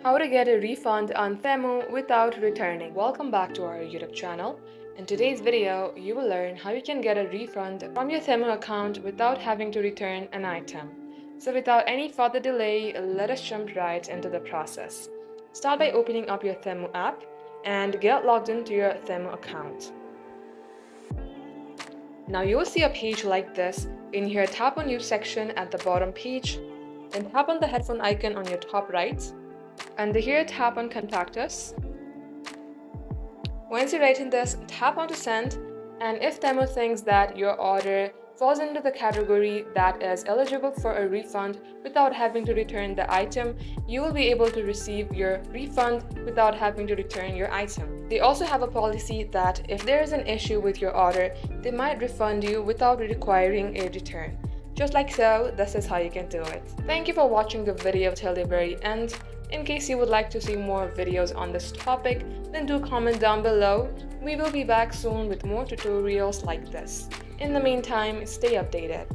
How to get a refund on Temu without returning. Welcome back to our YouTube channel. In today's video, you will learn how you can get a refund from your Temu account without having to return an item. So without any further delay, let us jump right into the process. Start by opening up your Temu app and get logged into your Temu account. Now you will see a page like this. In here, tap on Use section at the bottom page, then tap on the headphone icon on your top right. And here tap on Contact Us. Once you write in this, tap on to send, and if Temu thinks that your order falls into the category that is eligible for a refund without having to return the item, you will be able to receive your refund without having to return your item. They also have a policy that if there is an issue with your order, they might refund you without requiring a return. Just like so, this is how you can do it. Thank you for watching the video till the very end. In case you would like to see more videos on this topic, then do comment down below. We will be back soon with more tutorials like this. In the meantime, stay updated.